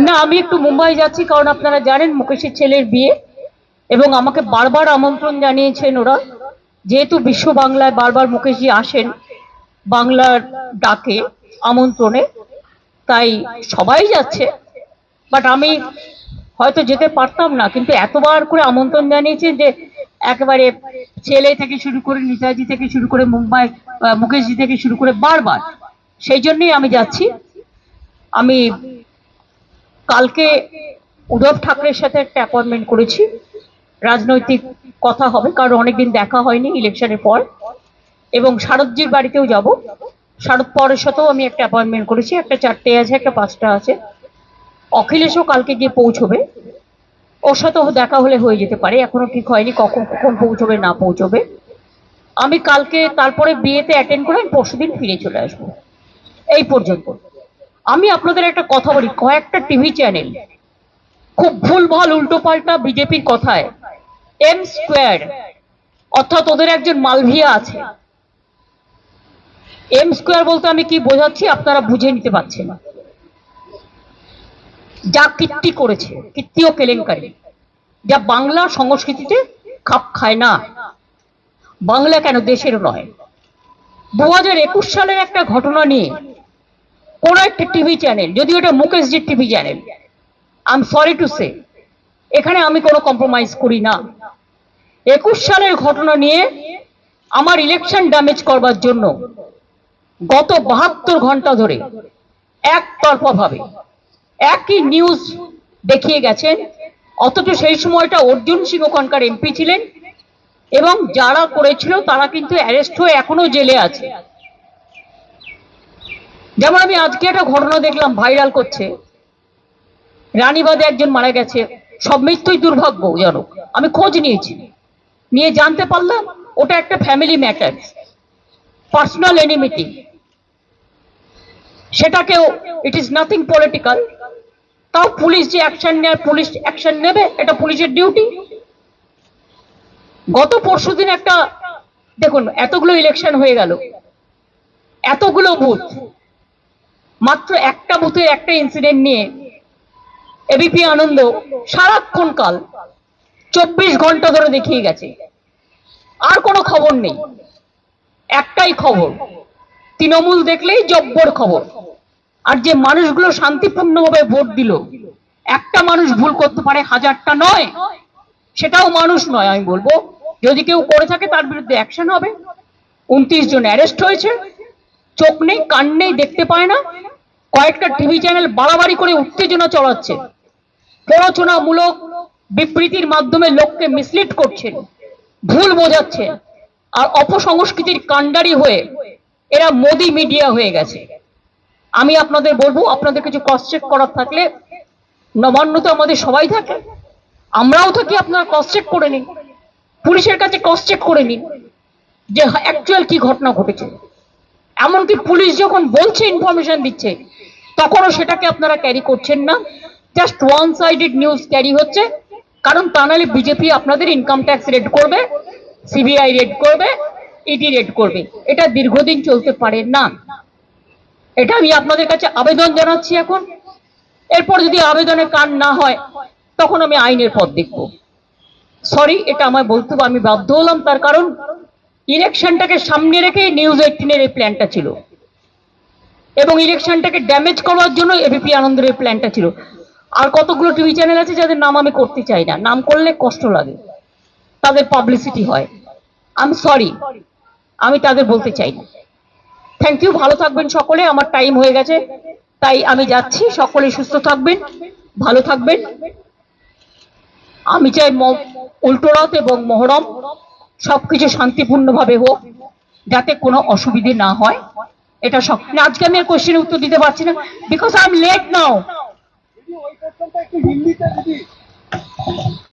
না, আমি একটু মুম্বাই যাচ্ছি, কারণ আপনারা জানেন মুকেশের ছেলের বিয়ে, এবং আমাকে বারবার আমন্ত্রণ জানিয়েছেন ওরা, যেহেতু বিশ্ব বাংলায় বারবার মুকেশজি আসেন বাংলার ডাকে আমন্ত্রণে, তাই সবাই যাচ্ছে। বাট আমি হয়তো যেতে পারতাম না, কিন্তু এতবার করে আমন্ত্রণ জানিয়েছেন যে একেবারে ছেলে থেকে শুরু করে নেতাজি থেকে শুরু করে মুম্বাই মুকেশজি থেকে শুরু করে বারবার, সেই জন্যই আমি যাচ্ছি। আমি কালকে উদ্ধব ঠাকরের সাথে একটা অ্যাপয়েন্টমেন্ট করেছি, রাজনৈতিক কথা হবে, কারণ অনেকদিন দেখা হয়নি ইলেকশনের পর, এবং শারদজির বাড়িতেও যাব। শারদ পরের সাথেও আমি একটা অ্যাপয়েন্টমেন্ট করেছি, একটা 4টে আছে, একটা 5টা আছে। অখিলেশও কালকে গিয়ে পৌঁছবে, ওর সাথেও দেখা হলে হয়ে যেতে পারে, এখনো ঠিক হয়নি কখন কখন পৌঁছবে না পৌঁছবে। আমি কালকে তারপরে বিয়েতে অ্যাটেন্ড করে আমি পরশুদিন ফিরে চলে আসবো। এই পর্যন্ত। আমি আপনাদের একটা কথা বলি, কয়েকটা টিভি চ্যানেল খুব ভুলভাল উল্টোপাল্টা বিজেপির কথায় এম স্কোয়ার, অর্থাৎ ওদের একজন মালভিয়া আছে। এম স্কোয়ার বলতে আমি কি বোঝাচ্ছি আপনারা বুঝে নিতে পারছেন না। যা কীর্তি করেছে, কীর্তি ও কেলেঙ্কারি, যা বাংলা সংস্কৃতিতে খাপ খায় না, বাংলা কেন দেশেরও নয়। 2021 সালের একটা ঘটনা নিয়ে কোন একটা টিভি চ্যানেল, যদিও এটা মুকেশজির TV channel, I am sorry to say, এখানে আমি কোনো কম্প্রোমাইজ করি না। 21 সালের ঘটনা নিয়ে আমার ইলেকশন ড্যামেজ করবার জন্য গত 72 ঘন্টা ধরে একতরফা ভাবে একই নিউজ দেখিয়ে গেছেন, অথচ সেই সময়টা অর্জুন সিং ওখানকার এমপি ছিলেন, এবং যারা করেছিল তারা কিন্তু অ্যারেস্ট হয়ে এখনো জেলে আছে। যেমন আমি আজকে একটা ঘটনা দেখলাম ভাইরাল করছে, রানীবাদে একজন মারা গেছে, সব মৃত্যুই দুর্ভাগ্যজনক। আমি খোঁজ নিয়েছি, নিয়ে জানতে পারলাম ওটা একটা ফ্যামিলি ম্যাটার, পার্সোনাল এনিমিটি, সেটাকেও ইট ইজ নাথিং পলিটিক্যাল। তাও পুলিশ যে অ্যাকশন নেয়, পুলিশ অ্যাকশন নেবে, এটা পুলিশের ডিউটি। গত পরশুদিন একটা, দেখুন এতগুলো ইলেকশন হয়ে গেল, এতগুলো বুথ, মাত্র একটা বুথের একটা ইনসিডেন্ট নিয়ে এবিপি আনন্দ সারাক্ষণ কাল 24 ঘন্টা ধরে দেখিয়ে গেছে, আর কোনো খবর নেই। একটাই খবর, তৃণমূল দেখলেই জব্বর খবর। আর যে মানুষগুলো শান্তিপূর্ণভাবে ভোট দিল, একটা মানুষ ভুল করতে পারে, হাজারটা নয়, সেটাও মানুষ নয়। আমি বলবো যদি কেউ করে থাকে তার বিরুদ্ধে অ্যাকশন হবে। 29 জন অ্যারেস্ট হয়েছে, চোখ নেই কান নেই, দেখতে পায় না। কয়েকটা টিভি চ্যানেল বাড়াবাড়ি করে উত্তেজনা চড়াচ্ছে, প্ররোচনামূলক বিবৃতির মাধ্যমে লোককে মিসলিড করছে, ভুল বোঝাচ্ছে, আর অপসংস্কৃতির কাণ্ডারি হয়ে এরা মোদি মিডিয়া হয়ে গেছে। আমি আপনাদের বলবো, আপনাদের কিছু ক্রস চেক করার থাকলে, নবান্নতা আমাদের সবাই থাকে, আমরাও থাকি, আপনারা ক্রস চেক করে নিন, পুলিশের কাছে ক্রস চেক করে নিন যে অ্যাকচুয়াল কি ঘটনা ঘটেছে। এমনকি পুলিশ যখন বলছে, ইনফরমেশন দিচ্ছে, তখনও সেটাকে আপনারা ক্যারি করছেন না, just one sided news carry হচ্ছে। কারণ তা নাহলে বিজেপি আপনাদের ইনকাম ট্যাক্স রেড করবে, সিবিআই রেড করবে, ইডি রেড করবে, এটা দীর্ঘদিন চলতে পারে না। এটা আমি আপনাদের কাছে আবেদন জানাচ্ছি এখন। এরপর যদি আবেদনের কান না হয়, তখন আমি আইনের পথ দেখব। সরি, এটা আমায় বলতে হবে, আমি বাধ্য হলাম, তার কারণ ইলেকশনটাকে সামনে রেখে নিউজ 18-এর এই প্ল্যানটা ছিল, এবং ইলেকশনটাকে ড্যামেজ করার জন্য এবিপি আনন্দের প্ল্যানটা ছিল। আর কতগুলো টিভি চ্যানেল আছে যাদের নাম আমি করতে চাই না, নাম করলে কষ্ট লাগে, তাদের পাবলিসিটি হয়। আই এম সরি, আমি তাদের বলতে চাই না। থ্যাংক ইউ, ভালো থাকবেন সকলে, আমার টাইম হয়ে গেছে তাই আমি যাচ্ছি। সকলে সুস্থ থাকবেন, ভালো থাকবেন। আমি চাই উল্টোরথ এবং মহরম সবকিছু শান্তিপূর্ণভাবে হোক, যাতে কোনো অসুবিধে না হয়। এটা সব। আজকে আমি আর কোশ্চেনের উত্তর দিতে পারছি না, because I am late now.